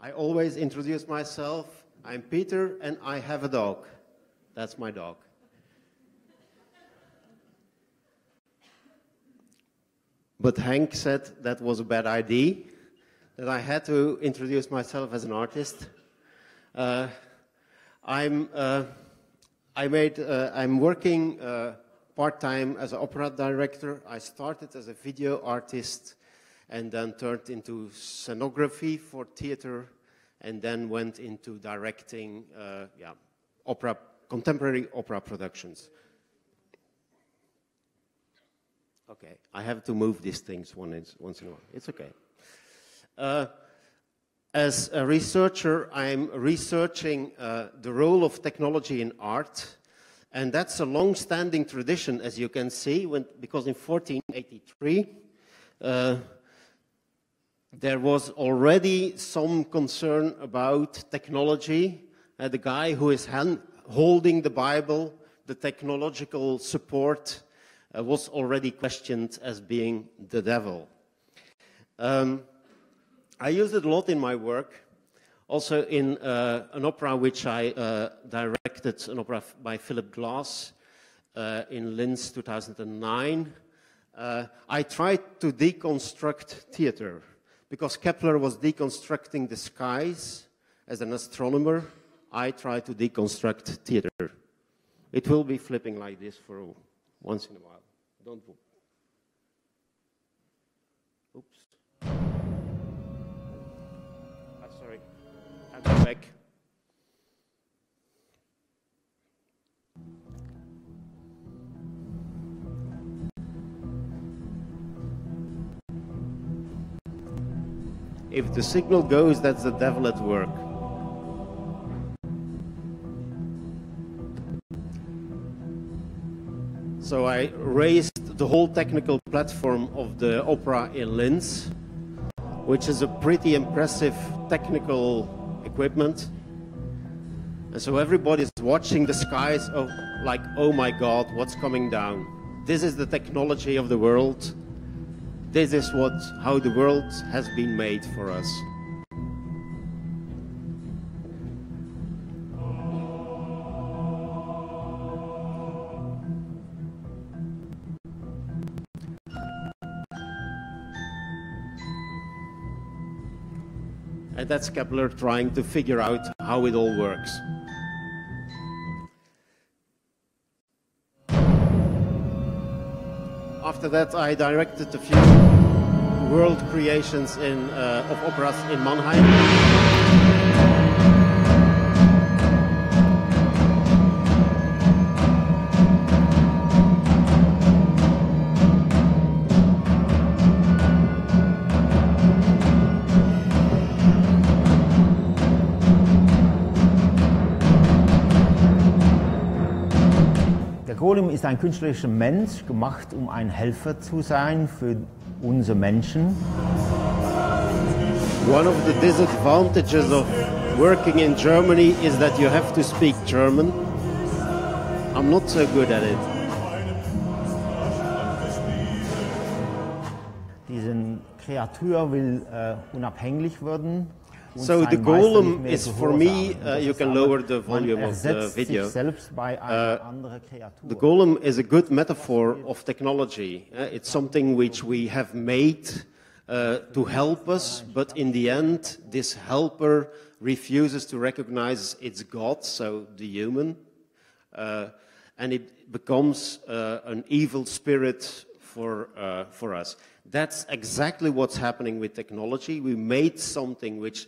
I always introduce myself. I'm Peter and I have a dog. That's my dog. But Hank said that was a bad idea, that I had to introduce myself as an artist. I'm working part-time as an opera director. I started as a video artist and then turned into scenography for theater and then went into directing contemporary opera productions. Okay, I have to move these things once in a while. It's okay. As a researcher, I'm researching the role of technology in art. And that's a long-standing tradition, as you can see, because in 1483, there was already some concern about technology. The guy who is holding the Bible, the technological support, was already questioned as being the devil. I use it a lot in my work. Also in an opera which I directed, an opera by Philip Glass in Linz 2009. I tried to deconstruct theater because Kepler was deconstructing the skies as an astronomer. I tried to deconstruct theater. It will be flipping like this for once in a while. Don't move. Oops. Sorry. I'll go back. If the signal goes, that's the devil at work. So I raised the whole technical platform of the opera in Linz, which is a pretty impressive technical equipment. And so everybody's watching the skies like, oh my God, what's coming down? This is the technology of the world. This is how the world has been made for us. And that's Kepler trying to figure out how it all works. After that, I directed a few world creations of operas in Mannheim. Der Golem ist ein künstlerischer Mensch, gemacht, ein Helfer zu sein für unsere Menschen. One of the disadvantages of working in Germany is that you have to speak German. I'm not so good at it. Diese Kreatur will unabhängig werden. So the golem is, for me, you can lower the volume of the video. The golem is a good metaphor of technology. It's something which we have made to help us, but in the end, this helper refuses to recognize its God, so the human, and it becomes an evil spirit for us. That's exactly what's happening with technology. We made something which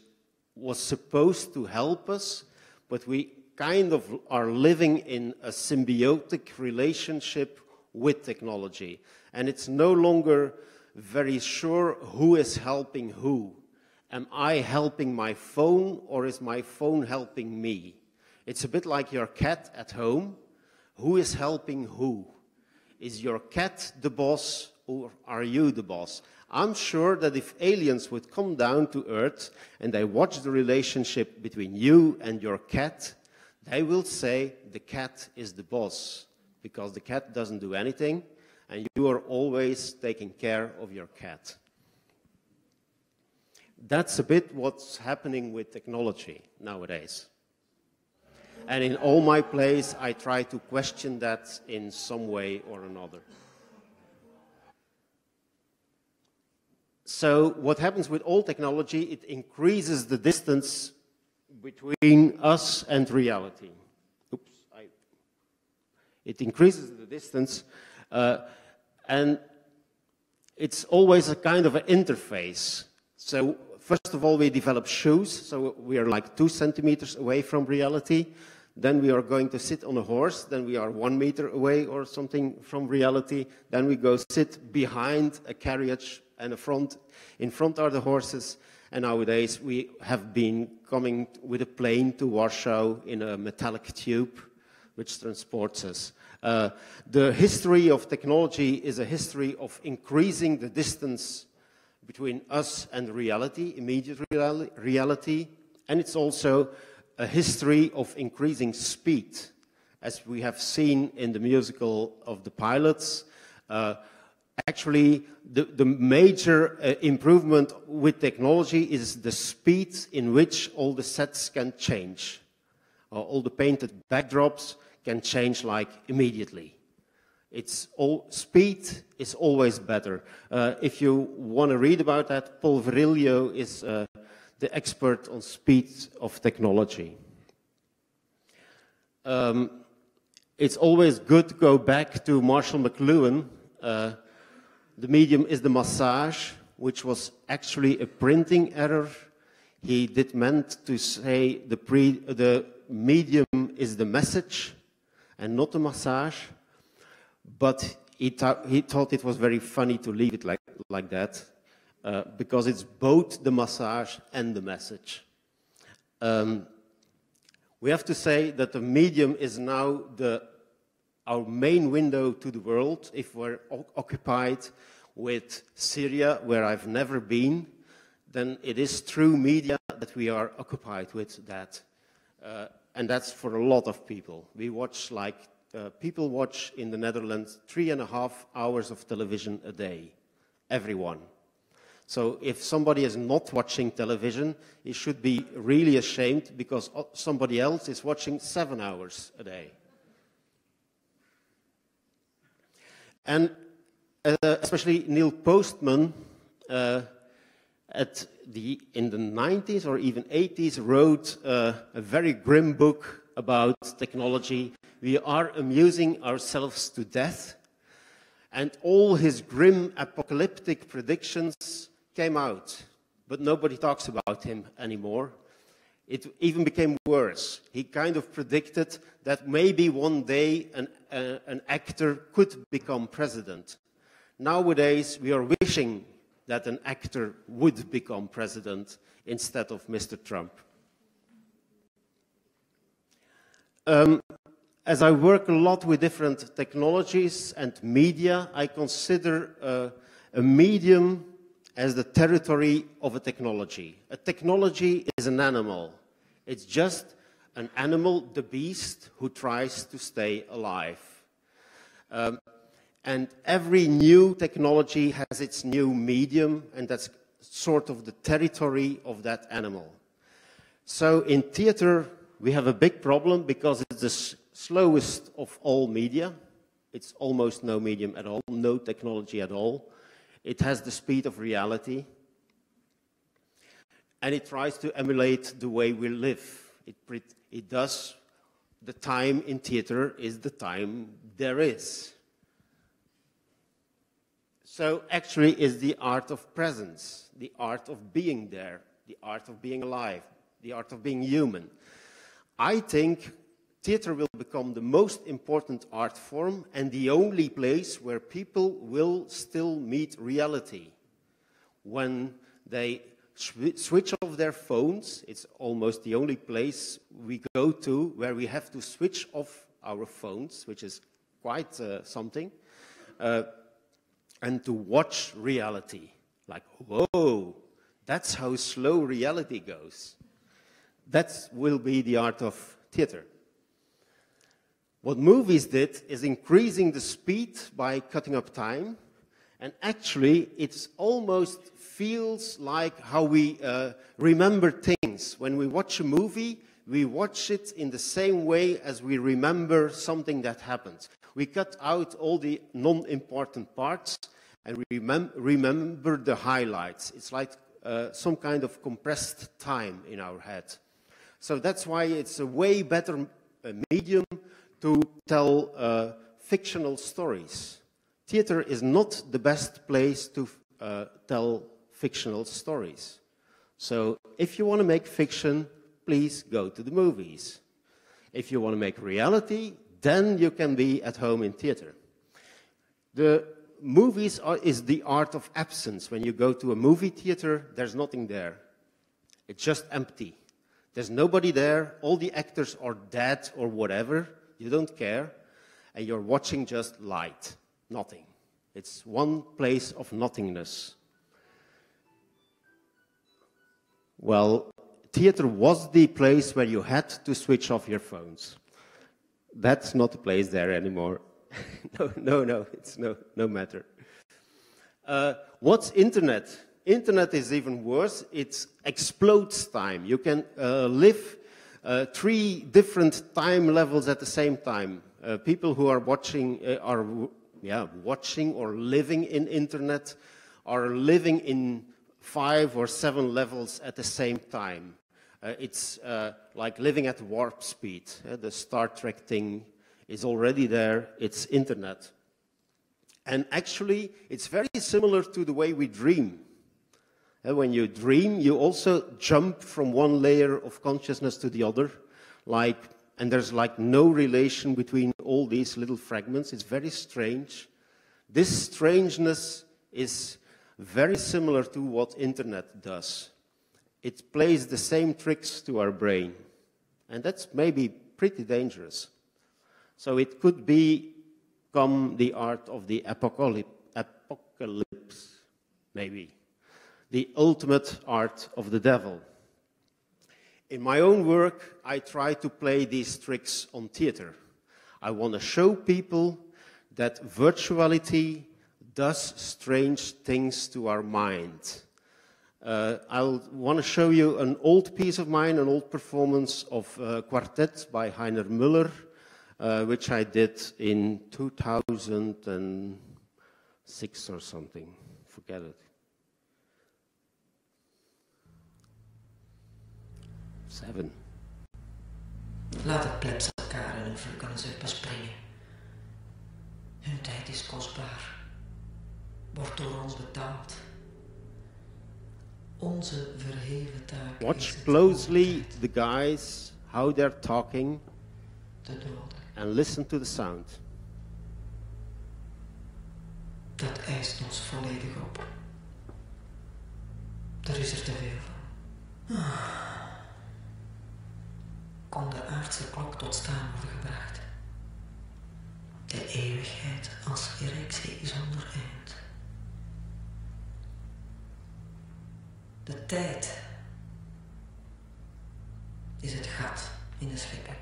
was supposed to help us, but we kind of are living in a symbiotic relationship with technology. And it's no longer very sure who is helping who. Am I helping my phone or is my phone helping me? It's a bit like your cat at home. Who is helping who? Is your cat the boss or are you the boss? I'm sure that if aliens would come down to Earth and they watch the relationship between you and your cat, they will say the cat is the boss because the cat doesn't do anything and you are always taking care of your cat. That's a bit what's happening with technology nowadays. And in all my plays, I try to question that in some way or another. So what happens with all technology, it increases the distance between us and reality. Oops, it increases the distance, and it's always a kind of an interface. So first of all, we develop shoes, so we are like 2 centimeters away from reality. Then we are going to sit on a horse, then we are 1 meter away or something from reality. Then we go sit behind a carriage, and in front are the horses. And nowadays we have been coming with a plane to Warsaw in a metallic tube, which transports us. The history of technology is a history of increasing the distance between us and reality, immediate reality, and it's also a history of increasing speed, as we have seen in the musical of the pilots. Actually, the major improvement with technology is the speed in which all the sets can change. All the painted backdrops can change like immediately. Speed is always better. If you want to read about that, Paul Virilio is the expert on speed of technology. It's always good to go back to Marshall McLuhan. The medium is the massage, which was actually a printing error. He did meant to say the medium is the message and not the massage, but he thought it was very funny to leave it like that, because it's both the massage and the message. We have to say that the medium is now our main window to the world. If we're occupied with Syria, where I've never been, then it is through media that we are occupied with that. And that's for a lot of people. We watch people watch in the Netherlands 3.5 hours of television a day, everyone. So if somebody is not watching television, he should be really ashamed, because somebody else is watching 7 hours a day. And especially Neil Postman, in the 90s or even 80s, wrote a very grim book about technology. We are amusing ourselves to death. And all his grim apocalyptic predictions came out, but nobody talks about him anymore. It even became worse. He kind of predicted that maybe one day an actor could become president. Nowadays, we are wishing that an actor would become president instead of Mr. Trump. As I work a lot with different technologies and media, I consider a medium as the territory of a technology. A technology is an animal. It's just an animal, the beast, who tries to stay alive. And every new technology has its new medium, and that's sort of the territory of that animal. So in theater, we have a big problem because it's the slowest of all media. It's almost no medium at all, no technology at all. It has the speed of reality. And it tries to emulate the way we live. It does. The time in theater is the time there is. So actually it's the art of presence, the art of being there, the art of being alive, the art of being human. I think theater will become the most important art form and the only place where people will still meet reality. When they switch off their phones, it's almost the only place we go to where we have to switch off our phones, which is quite something, and to watch reality. Like, whoa, that's how slow reality goes. That will be the art of theater. What movies did is increasing the speed by cutting up time, And actually, it almost feels like how we remember things. When we watch a movie, we watch it in the same way as we remember something that happened. We cut out all the non-important parts and we remember the highlights. It's like some kind of compressed time in our head. So that's why it's a way better medium to tell fictional stories. Theater is not the best place to tell fictional stories. So if you want to make fiction, please go to the movies. If you want to make reality, then you can be at home in theater. The movies is the art of absence. When you go to a movie theater, there's nothing there. It's just empty. There's nobody there. All the actors are dead or whatever. You don't care. And you're watching just light. Nothing. It's one place of nothingness. Well, theater was the place where you had to switch off your phones. That's not the place there anymore. No, it's no matter. What's internet? Internet is even worse. It explodes time. You can live 3 different time levels at the same time. People who are watching watching or living in internet are living in 5 or 7 levels at the same time. It's like living at warp speed. The Star Trek thing is already there. It's internet. And actually, it's very similar to the way we dream. When you dream, you also jump from one layer of consciousness to the other, and there's like no relation between all these little fragments. It's very strange. This strangeness is very similar to what internet does. It plays the same tricks to our brain. And that's maybe pretty dangerous. So it could become the art of the apocalypse, maybe. The ultimate art of the devil. In my own work, I try to play these tricks on theater. I want to show people that virtuality does strange things to our mind. I want to show you an old piece of mine, an old performance of Quartet by Heiner Müller, which I did in 2006 or something. Forget it. 7. Laat het plebs elkaar in hun vlucht en zucht springen. Hun tijd is kostbaar. Wordt door ons betaald. Onze verheven taak. Watch closely the guys, how they're talking, and listen to the sound. Dat eist ons volledig op. Er is er te veel van. Kon de aardse klok tot staan worden gebracht. De eeuwigheid als erectie zonder eind. De tijd is het gat in de schepping.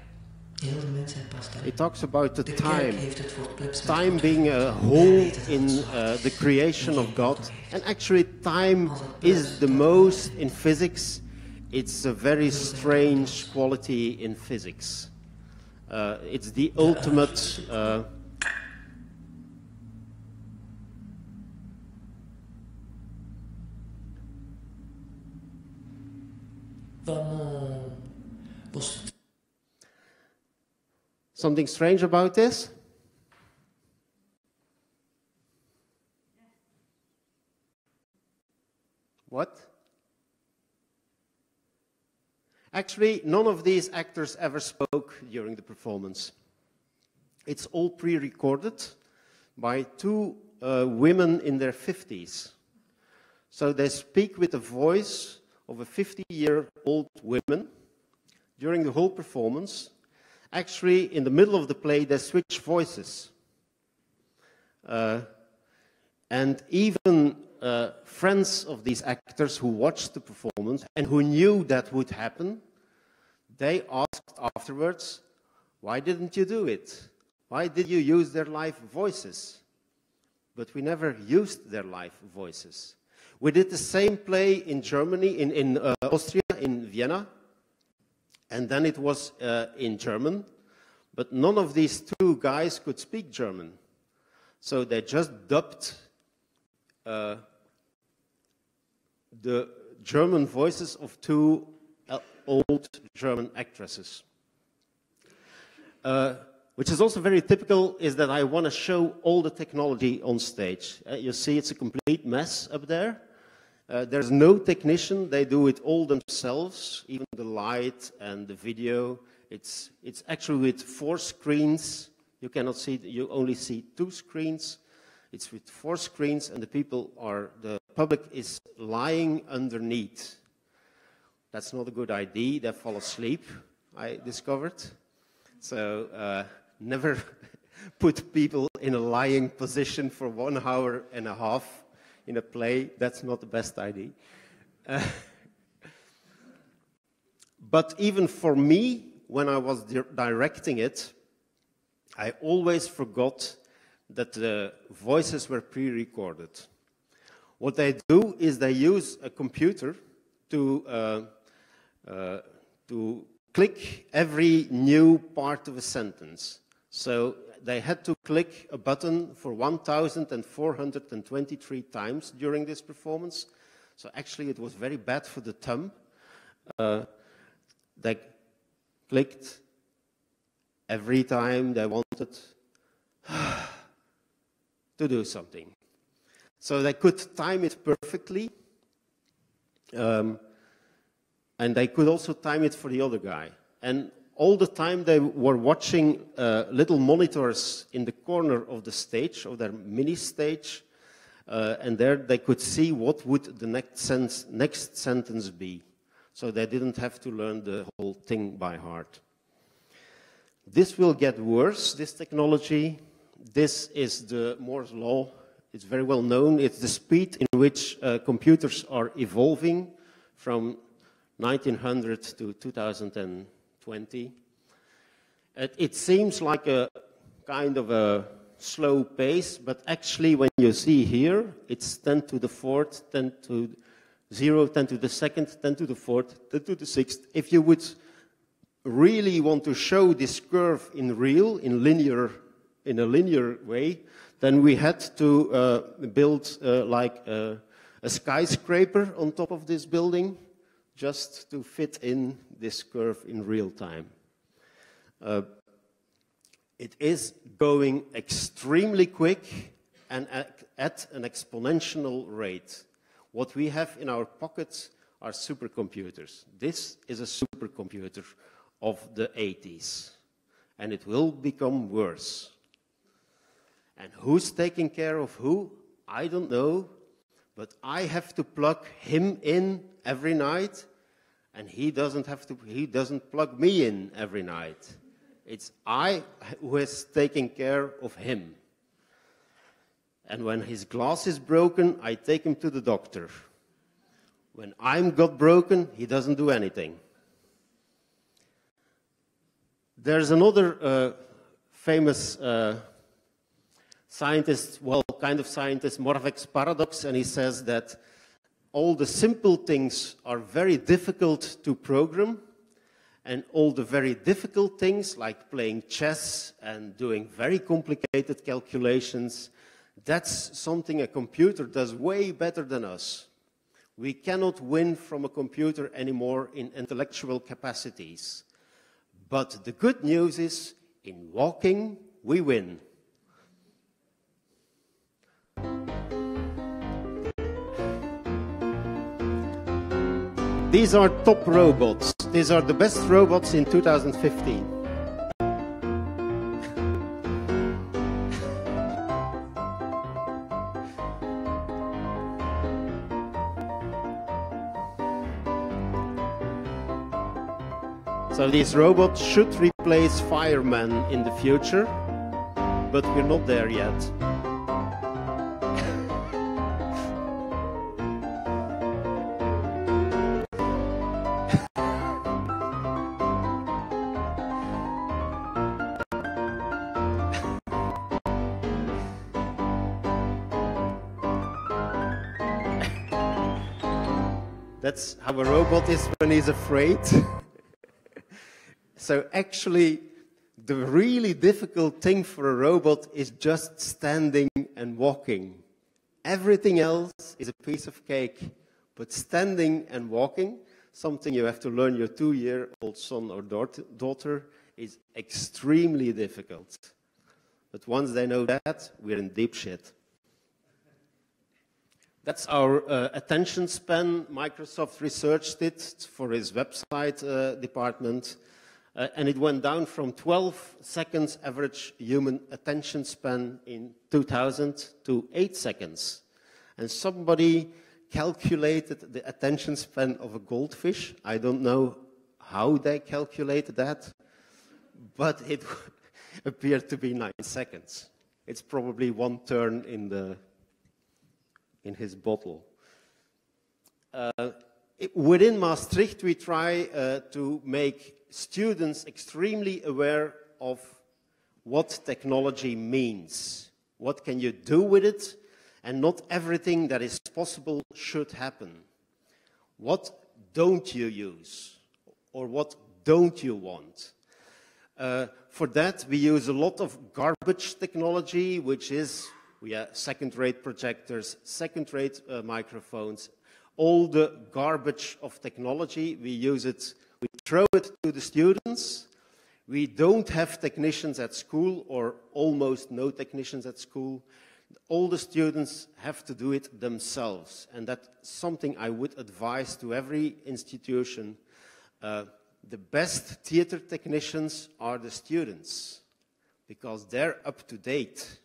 Heel de mens zijn pas daarin. It talks about the time. Heeft het voor plebs Time being a hole in the creation of God. And actually time is the most in physics. It's a very strange quality in physics. It's the ultimate... Something strange about this? What? Actually, none of these actors ever spoke during the performance. It's all pre-recorded by 2 women in their 50s. So they speak with the voice of a 50-year-old woman during the whole performance. Actually, in the middle of the play, they switch voices. And even friends of these actors who watched the performance and who knew that would happen, they asked afterwards, why didn't you do it? Why did you use their live voices? but we never used their live voices. We did the same play in Germany, in Austria, in Vienna, and then it was in German, but none of these two guys could speak German. So they just dubbed the German voices of two old German actresses. Which is also very typical, is that I want to show all the technology on stage. You see it's a complete mess up there. There's no technician, they do it all themselves, even the light and the video. It's actually with 4 screens. You cannot see, you only see 2 screens. It's with 4 screens, and the public is lying underneath. That's not a good idea, they fall asleep, I discovered. So never put people in a lying position for 1.5 hours in a play. That's not the best idea. But even for me, when I was directing it, I always forgot that the voices were pre-recorded. What they do is they use a computer to click every new part of a sentence. So they had to click a button for 1,423 times during this performance. So actually it was very bad for the thumb. They clicked every time they wanted to do something. So they could time it perfectly. And they could also time it for the other guy. And all the time they were watching little monitors in the corner of the stage, of their mini stage, and there they could see what would the next sentence be. So they didn't have to learn the whole thing by heart. This will get worse, this technology. This is the Moore's law. It's very well known. It's the speed in which computers are evolving from 1900 to 2020. It seems like a kind of a slow pace, but actually when you see here, it's 10 to the 4th, 10 to 0, 10 to the 2nd, 10 to the 4th, 10 to the 6th. If you would really want to show this curve in real, in a linear way, then we had to build like a skyscraper on top of this building, just to fit in this curve in real time. It is going extremely quick and at an exponential rate. What we have in our pockets are supercomputers. This is a supercomputer of the 80s, and it will become worse. And who's taking care of who? I don't know, but I have to plug him in every night, and he doesn't plug me in every night. It's I who is taking care of him. And when his glass is broken, I take him to the doctor. When I'm got broken, he doesn't do anything. There's another famous scientist, well, kind of scientist, Moravec's paradox, and he says that all the simple things are very difficult to program, and all the very difficult things, like playing chess and doing very complicated calculations, that's something a computer does way better than us. We cannot win from a computer anymore in intellectual capacities. But the good news is, in walking, we win. These are top robots. These are the best robots in 2015. So these robots should replace firemen in the future, but we're not there yet. That's how a robot is when he's afraid. So actually, the really difficult thing for a robot is just standing and walking. Everything else is a piece of cake, but standing and walking, something you have to learn your 2-year-old son or daughter, is extremely difficult. But once they know that, we're in deep shit. That's our attention span. Microsoft researched it for his website department, and it went down from 12 seconds average human attention span in 2000 to 8 seconds. And somebody calculated the attention span of a goldfish. I don't know how they calculated that, but it appeared to be 9 seconds. It's probably one turn in his bottle. Within Maastricht, we try to make students extremely aware of what technology means. What can you do with it? And not everything that is possible should happen. What don't you use? Or what don't you want? For that, we use a lot of garbage technology, which is second-rate projectors, second-rate microphones, all the garbage of technology. We use it, we throw it to the students. We don't have technicians at school, or almost no technicians at school. All the students have to do it themselves, and that's something I would advise to every institution. The best theater technicians are the students, because they're up to date.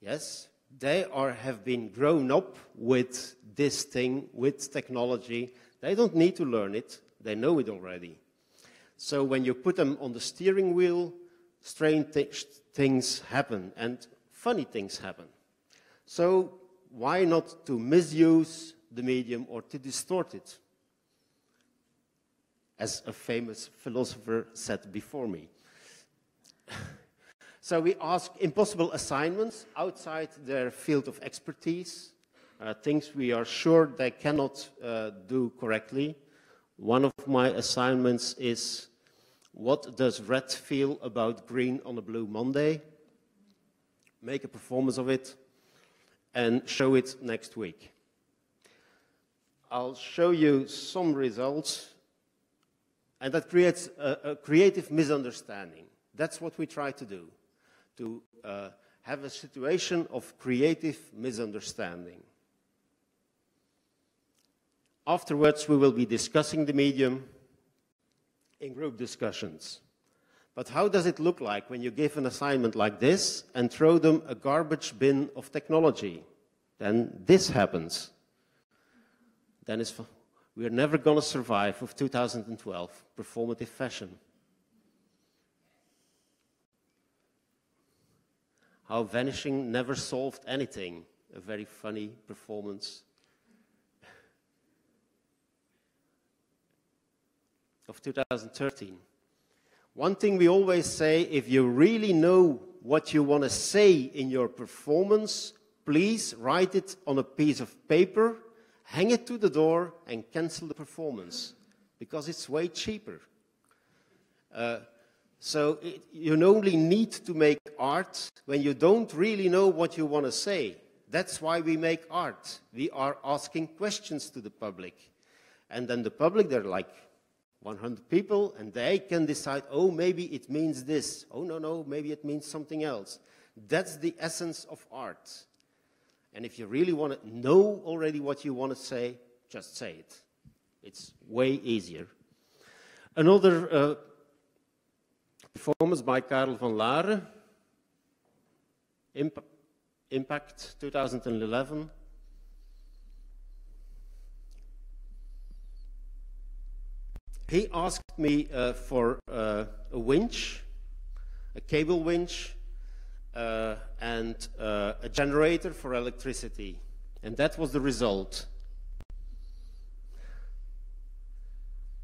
Yes, they have been grown up with this thing, with technology. They don't need to learn it. They know it already. So when you put them on the steering wheel, strange things happen and funny things happen. So why not to misuse the medium or to distort it? As a famous philosopher said before me. So we ask impossible assignments outside their field of expertise, things we are sure they cannot do correctly. One of my assignments is, what does red feel about green on a blue Monday? Make a performance of it and show it next week. I'll show you some results, and that creates a creative misunderstanding. That's what we try to do. To have a situation of creative misunderstanding. Afterwards, we will be discussing the medium in group discussions. But how does it look like when you give an assignment like this and throw them a garbage bin of technology? Then this happens. Then we're never going to survive with 2012 performative fashion. How vanishing never solved anything. A very funny performance of 2013. One thing we always say, if you really know what you want to say in your performance, please write it on a piece of paper, hang it to the door, and cancel the performance, because it's way cheaper. So you only need to make art when you don't really know what you want to say. That's why we make art. We are asking questions to the public. And then the public, they're like 100 people, and they can decide, oh, maybe it means this. Oh, no, maybe it means something else. That's the essence of art. And if you really want to know already what you want to say, just say it. It's way easier. Another performance by Karel van Laaren, Impact 2011. He asked me for a winch, a cable winch, and a generator for electricity. And that was the result.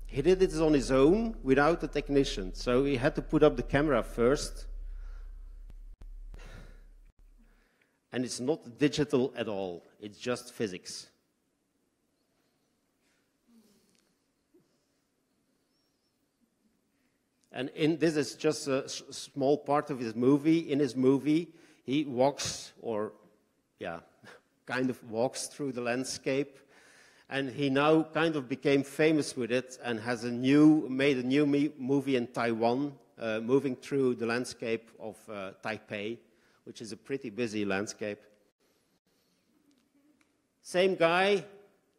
He did it on his own without a technician. So he had to put up the camera first. And it's not digital at all. It's just physics. And this is just a small part of his movie. In his movie, he walks, or yeah, kind of walks through the landscape. And he now kind of became famous with it and has made a new movie in Taiwan, moving through the landscape of Taipei, which is a pretty busy landscape. Same guy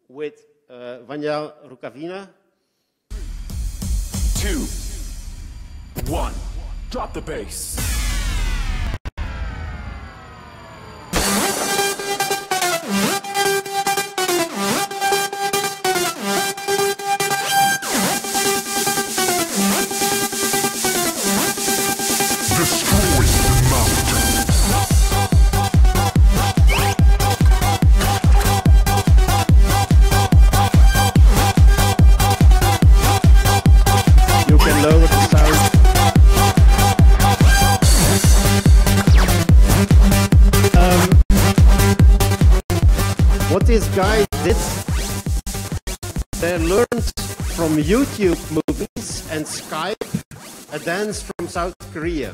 with Vanya Rukavina. 2, 1, drop the bass. This guy did, they learned from YouTube movies and Skype a dance from South Korea.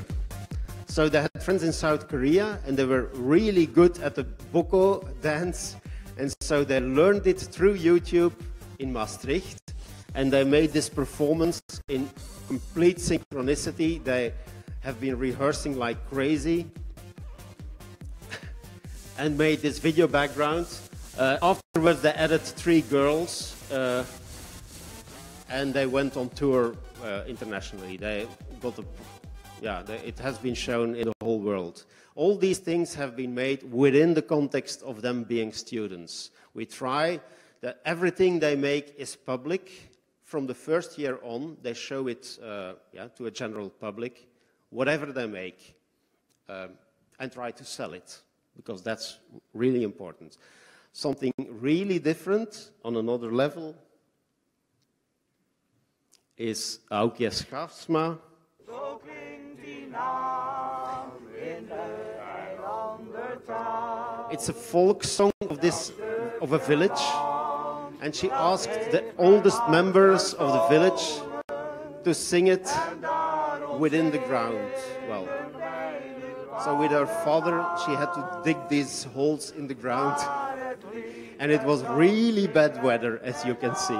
So they had friends in South Korea and they were really good at the boko dance, and so they learned it through YouTube in Maastricht, and they made this performance in complete synchronicity. They have been rehearsing like crazy and made this video background. Afterwards, they added 3 girls, and they went on tour internationally. They got it has been shown in the whole world. All these things have been made within the context of them being students. We try that everything they make is public. From the first year on, they show it to a general public, whatever they make, and try to sell it, because that's really important. Something really different on another level is Aukje Schafsma. It's a folk song of a village, and she asked the oldest members of the village to sing it within the ground. Well, so with her father, she had to dig these holes in the ground. And it was really bad weather, as you can see.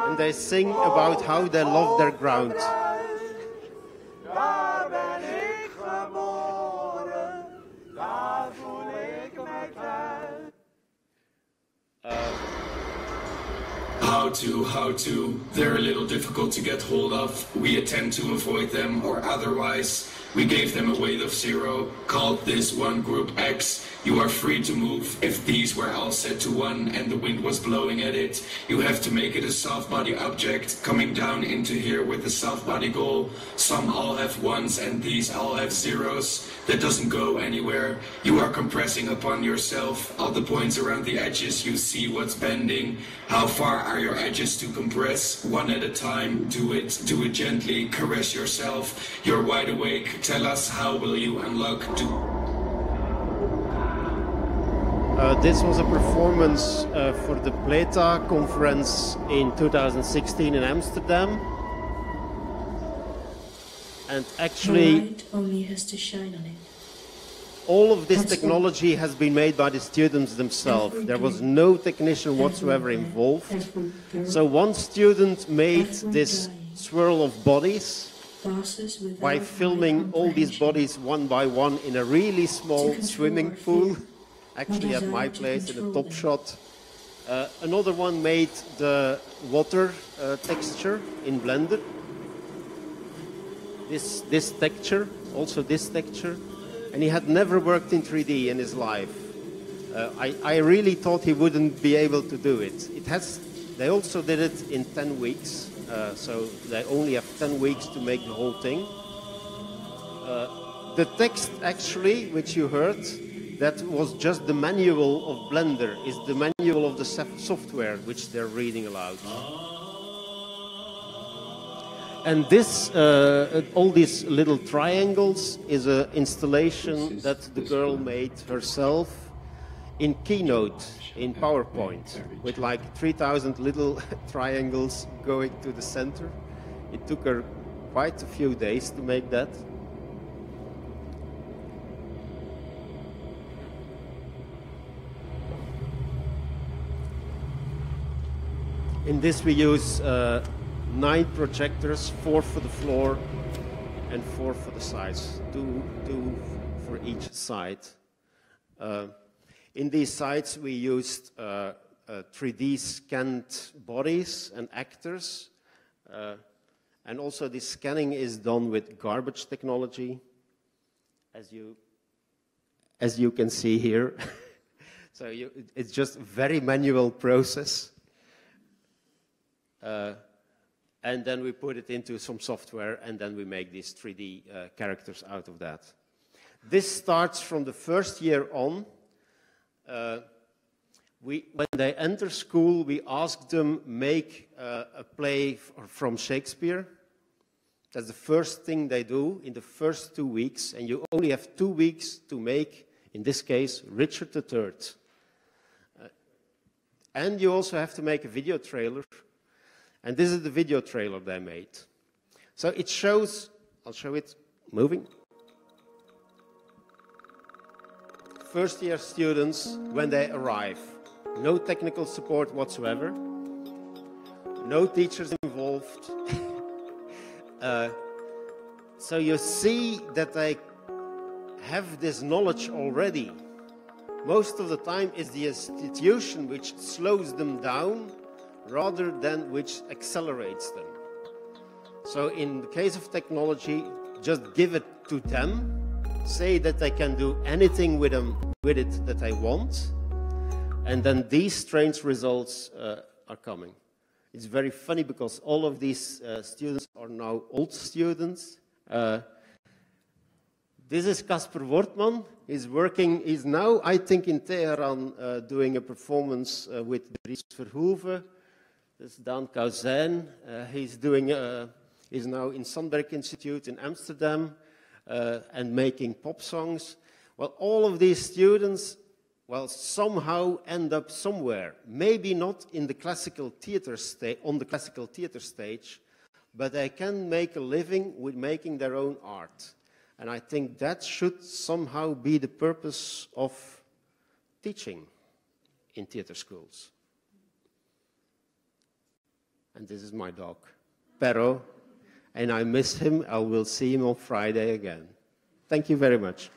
And they sing about how they love their ground. How to, they're a little difficult to get hold of. We attempt to avoid them, or otherwise we gave them a weight of 0, called this one group X. You are free to move. If these were all set to 1 and the wind was blowing at it, you have to make it a soft body object coming down into here with a soft body goal. Some all have 1s and these all have 0s. That doesn't go anywhere. You are compressing upon yourself. All the points around the edges, you see what's bending. How far are your edges to compress? 1 at a time. Do it gently. Caress yourself. You're wide awake. Tell us, how will you unlock? This was a performance for the PLETA conference in 2016 in Amsterdam. And actually, the light only has to shine on it. All of this technology has been made by the students themselves. There was no technician whatsoever involved. So one student made this swirl of bodies by filming all these bodies one by one in a really small swimming pool, actually at my place in a top shot. Another one made the water texture in Blender. This texture, also this texture. And he had never worked in 3D in his life. I really thought he wouldn't be able to do it. They also did it in 10 weeks, so they only have 10 weeks to make the whole thing. The text, actually, which you heard, that was just the manual of Blender, is the manual of the software which they're reading aloud. And this, all these little triangles is an installation that the girl made herself in Keynote, in PowerPoint, with like 3,000 little triangles going to the center. It took her quite a few days to make that. In this we use 9 projectors, 4 for the floor and 4 for the sides, two for each side. In these sides we used 3D scanned bodies and actors, and also this scanning is done with garbage technology, as you can see here. So it's just a very manual process. And then we put it into some software, and then we make these 3D characters out of that. This starts from the first year on. When they enter school, we ask them make a play from Shakespeare. That's the first thing they do in the first 2 weeks, and you only have 2 weeks to make, in this case, Richard III. And you also have to make a video trailer. And this is the video trailer they made. So it shows, I'll show it moving. First year students, when they arrive, no technical support whatsoever, no teachers involved. So you see that they have this knowledge already. Most of the time it's the institution which slows them down rather than which accelerates them. So in the case of technology, just give it to them, say that they can do anything with it that they want, and then these strange results are coming. It's very funny because all of these students are now old students. This is Casper Wortman. He's now, I think, in Tehran doing a performance with Dries Verhoeven. This is Dan Kauzijn. He's now in Sandberg Institute in Amsterdam and making pop songs. Well, all of these students, well, somehow end up somewhere. Maybe not in the classical theater on the classical theater stage, but they can make a living with making their own art. And I think that should somehow be the purpose of teaching in theater schools. And this is my dog, Pero, and I miss him. I will see him on Friday again. Thank you very much.